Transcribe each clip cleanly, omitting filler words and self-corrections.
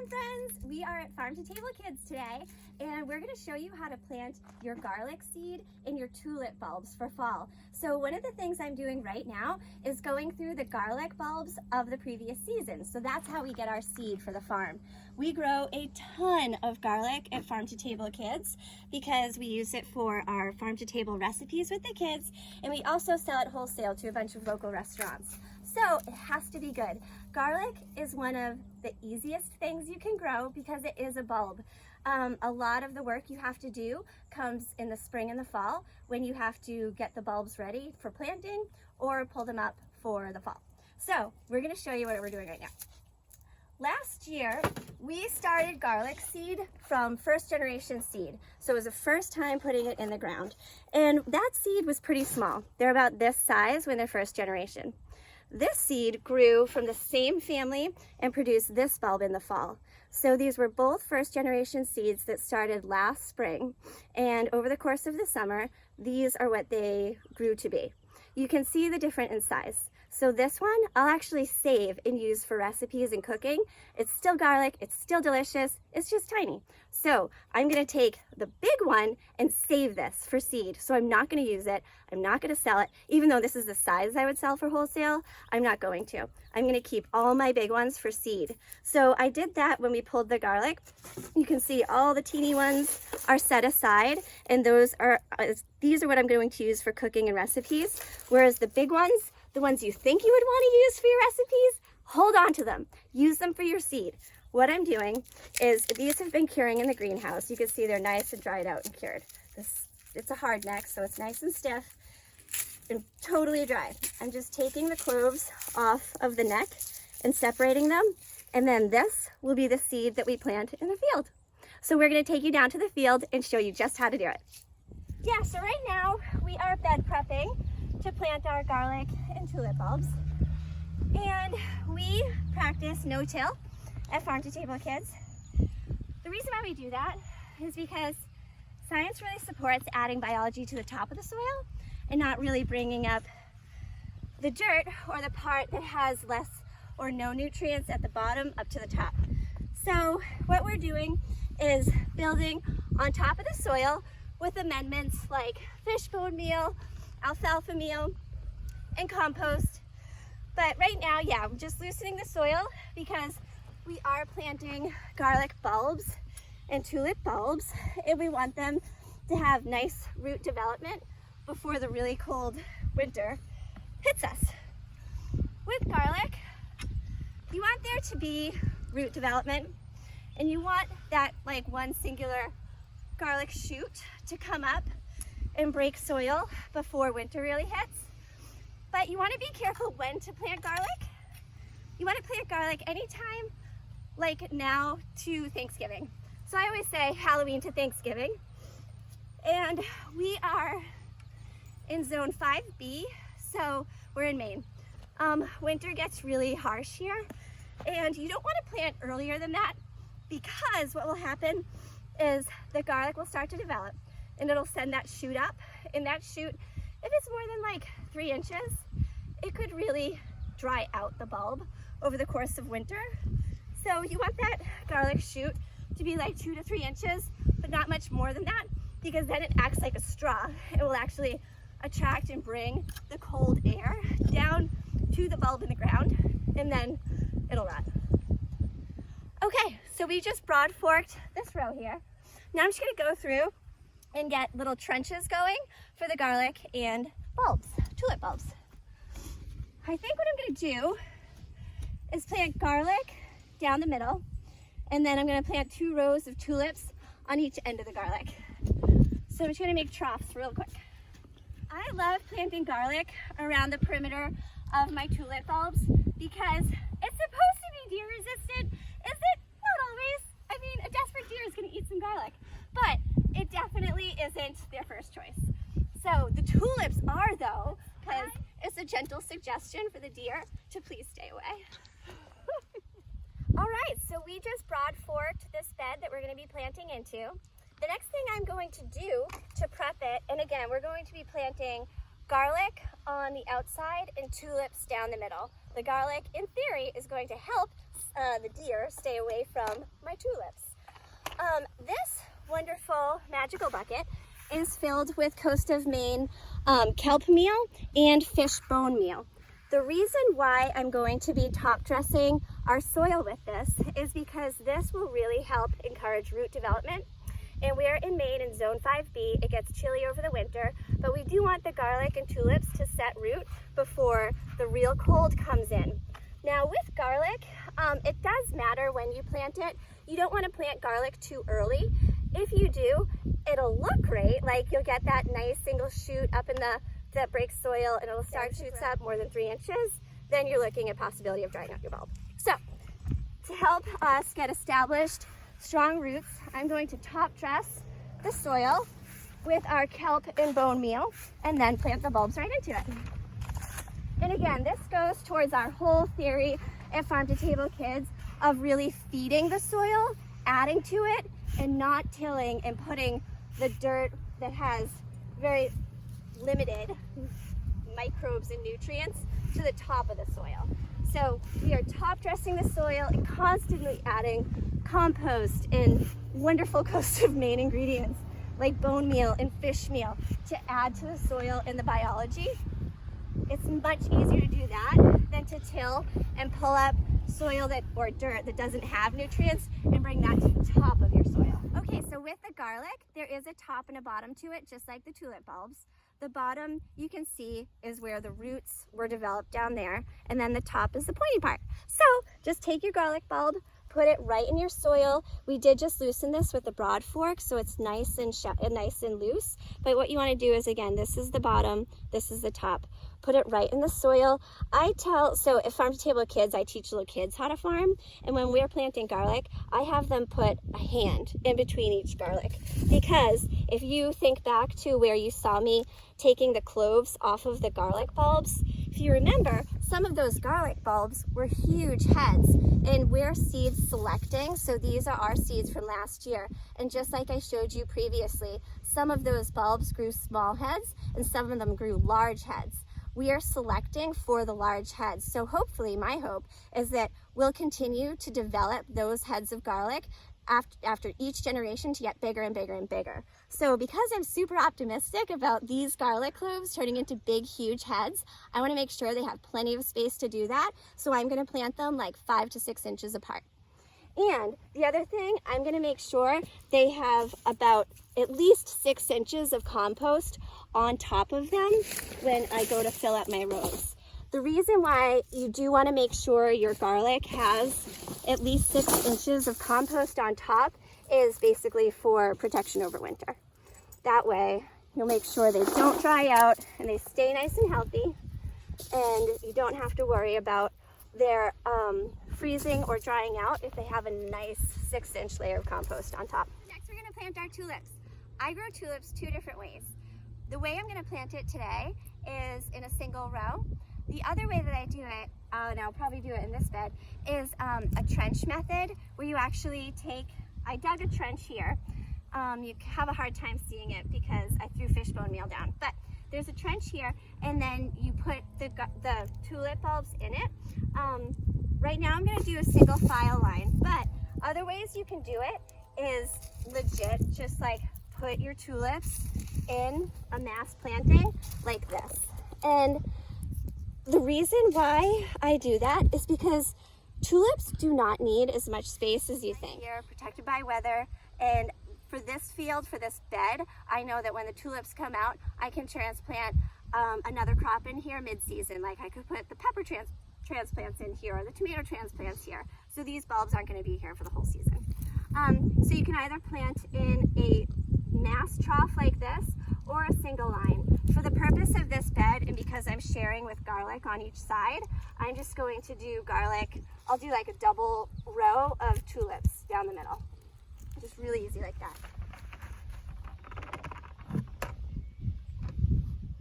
farm friends! We are at Farm to Table Kids today, and we're going to show you how to plant your garlic seed in your tulip bulbs for fall. So one of the things I'm doing right now is going through the garlic bulbs of the previous season. So that's how we get our seed for the farm. We grow a ton of garlic at Farm to Table Kids because we use it for our farm to table recipes with the kids, and we also sell it wholesale to a bunch of local restaurants. So it has to be good. Garlic is one of the easiest things you can grow because it is a bulb. A lot of the work you have to do comes in the spring and the fall when you have to get the bulbs ready for planting or pull them up for the fall. So we're going to show you what we're doing right now. Last year, we started garlic seed from first generation seed. So it was the first time putting it in the ground. And that seed was pretty small. They're about this size when they're first generation. This seed grew from the same family and produced this bulb in the fall. So these were both first generation seeds that started last spring. And over the course of the summer, these are what they grew to be. You can see the difference in size. So this one I'll actually save and use for recipes and cooking. It's still garlic, it's still delicious, it's just tiny. So I'm gonna take the big one and save this for seed. So I'm not gonna use it, I'm not gonna sell it. Even though this is the size I would sell for wholesale, I'm not going to. I'm gonna keep all my big ones for seed. So I did that when we pulled the garlic. You can see all the teeny ones are set aside, and these are what I'm going to use for cooking and recipes. Whereas the big ones, the ones you think you would want to use for your recipes, hold on to them. Use them for your seed. What I'm doing is, these have been curing in the greenhouse. You can see they're nice and dried out and cured. It's a hard neck, so it's nice and stiff and totally dry. I'm just taking the cloves off of the neck and separating them, and then this will be the seed that we plant in the field. So we're going to take you down to the field and show you just how to do it. Yeah, so right now we are bed prepping to plant our garlic and tulip bulbs. And we practice no-till at Farm to Table Kids. The reason why we do that is because science really supports adding biology to the top of the soil and not really bringing up the dirt or the part that has less or no nutrients at the bottom up to the top. So what we're doing is building on top of the soil with amendments like fish bone meal, alfalfa meal, and compost. But right now, yeah, I'm just loosening the soil because we are planting garlic bulbs and tulip bulbs, and we want them to have nice root development before the really cold winter hits us. With garlic, you want there to be root development, and you want that like one singular garlic shoot to come up and break soil before winter really hits. But you want to be careful when to plant garlic. You want to plant garlic anytime like now to Thanksgiving. So I always say Halloween to Thanksgiving. And we are in zone 5B, so we're in Maine. Winter gets really harsh here, and you don't want to plant earlier than that because what will happen is the garlic will start to develop and it'll send that shoot up, and that shoot, if it's more than like 3 inches, it could really dry out the bulb over the course of winter. So you want that garlic shoot to be like 2 to 3 inches, but not much more than that, because then it acts like a straw. It will actually attract and bring the cold air down to the bulb in the ground, and then it'll rot. Okay, so we just broad forked this row here. Now I'm just gonna go through and get little trenches going for the garlic and bulbs, tulip bulbs. I think what I'm gonna do is plant garlic down the middle, and then I'm gonna plant 2 rows of tulips on each end of the garlic. So I'm just gonna make troughs real quick. I love planting garlic around the perimeter of my tulip bulbs because it's supposed to be deer resistant. Is it? Not always. I mean, a desperate deer is gonna eat some garlic, but it definitely isn't their first choice. So the tulips are, though, because it's a gentle suggestion for the deer to please stay away. All right, so we just broad forked this bed that we're going to be planting into. The next thing I'm going to do to prep it, and again, we're going to be planting garlic on the outside and tulips down the middle. The garlic, in theory, is going to help the deer stay away from my tulips. This wonderful magical bucket is filled with Coast of Maine kelp meal and fish bone meal. The reason why I'm going to be top dressing our soil with this is because this will really help encourage root development. And we're in Maine in Zone 5B. It gets chilly over the winter, but we do want the garlic and tulips to set root before the real cold comes in. Now with garlic, it does matter when you plant it. You don't want to plant garlic too early. If you do, it'll look great, like you'll get that nice single shoot up in that breaks soil and it'll start shoots up more than 3 inches. Then you're looking at possibility of drying out your bulb. So to help us get established strong roots, I'm going to top dress the soil with our kelp and bone meal and then plant the bulbs right into it. And again, this goes towards our whole theory at Farm to Table Kids of really feeding the soil, adding to it, and not tilling and putting the dirt that has very limited microbes and nutrients to the top of the soil. So we are top dressing the soil and constantly adding compost and wonderful Coast of Maine ingredients like bone meal and fish meal to add to the soil and the biology. It's much easier to do that than to till and pull up soil or dirt that doesn't have nutrients and bring that to the top of your soil. Okay, so with the garlic, there is a top and a bottom to it, just like the tulip bulbs. The bottom, you can see, is where the roots were developed down there, and then the top is the pointy part. So just take your garlic bulb, put it right in your soil. We did just loosen this with the broad fork, so it's nice and loose. But what you want to do is, again, this is the bottom, this is the top. Put it right in the soil. So at Farm to Table Kids, I teach little kids how to farm. And when we're planting garlic, I have them put a hand in between each garlic. Because if you think back to where you saw me taking the cloves off of the garlic bulbs, if you remember, some of those garlic bulbs were huge heads, and we're seed selecting. So these are our seeds from last year. And just like I showed you previously, some of those bulbs grew small heads and some of them grew large heads. We are selecting for the large heads. So hopefully, my hope is that we'll continue to develop those heads of garlic after each generation to get bigger and bigger and bigger. So because I'm super optimistic about these garlic cloves turning into big, huge heads, I want to make sure they have plenty of space to do that. So I'm going to plant them like 5 to 6 inches apart. And the other thing, I'm going to make sure they have about at least 6 inches of compost on top of them when I go to fill up my rows. The reason why you do want to make sure your garlic has at least 6 inches of compost on top is basically for protection over winter. That way you'll make sure they don't dry out and they stay nice and healthy, and you don't have to worry about their freezing or drying out if they have a nice 6-inch layer of compost on top. Next, we're going to plant our tulips. I grow tulips 2 different ways. The way I'm going to plant it today is in a single row. The other way that I do it, and I'll probably do it in this bed, is a trench method where you actually I dug a trench here. You have a hard time seeing it because I threw fishbone meal down, but there's a trench here, and then you put the tulip bulbs in it. Right now I'm going to do a single file line, but other ways you can do it is legit just like put your tulips in a mass planting like this. And the reason why I do that is because tulips do not need as much space as you think. They're protected by weather, and for this field, for this bed, I know that when the tulips come out, I can transplant another crop in here mid-season. Like I could put the pepper transplants in here or the tomato transplants here. So these bulbs aren't going to be here for the whole season. So you can either plant in a mass trough like this or a single line. For the purpose of this bed, and because I'm sharing with garlic on each side, I'm just going to do garlic. I'll do like a double row of tulips down the middle. Just really easy like that.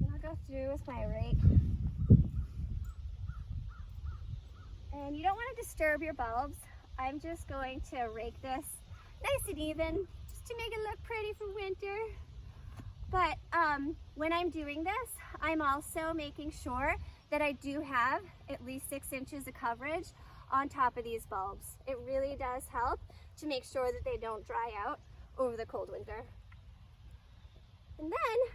And I'll go through with my rake. And you don't want to disturb your bulbs. I'm just going to rake this nice and even just to make it look pretty for winter. But when I'm doing this, I'm also making sure that I do have at least 6 inches of coverage on top of these bulbs. It really does help to make sure that they don't dry out over the cold winter. And then,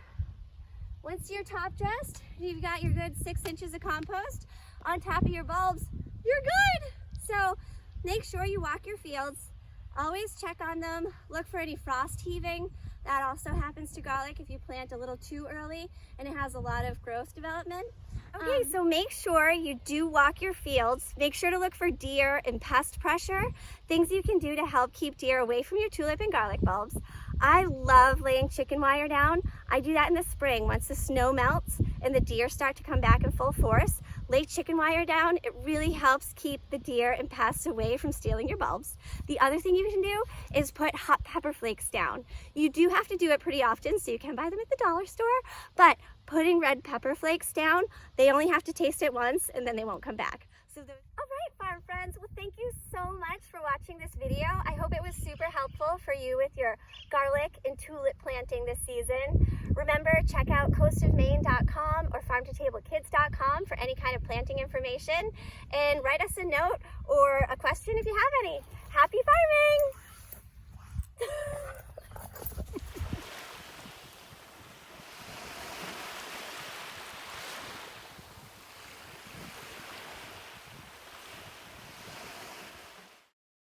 once you're top dressed, you've got your good 6 inches of compost on top of your bulbs, you're good. So make sure you walk your fields. Always check on them. Look for any frost heaving. That also happens to garlic if you plant a little too early and it has a lot of growth development. Okay, so make sure you do walk your fields. Make sure to look for deer and pest pressure, things you can do to help keep deer away from your tulip and garlic bulbs. I love laying chicken wire down. I do that in the spring once the snow melts and the deer start to come back in full force. Lay chicken wire down. It really helps keep the deer and pests away from stealing your bulbs. The other thing you can do is put hot pepper flakes down. You do have to do it pretty often, so you can buy them at the dollar store, but putting red pepper flakes down, they only have to taste it once and then they won't come back. All right, farm friends, well, thank you so much for watching this video. I hope it was super helpful for you with your garlic and tulip planting this season. Remember, check out coastofmaine.com or farmtotablekids.com for any kind of planting information, and write us a note or a question if you have any. Happy farming!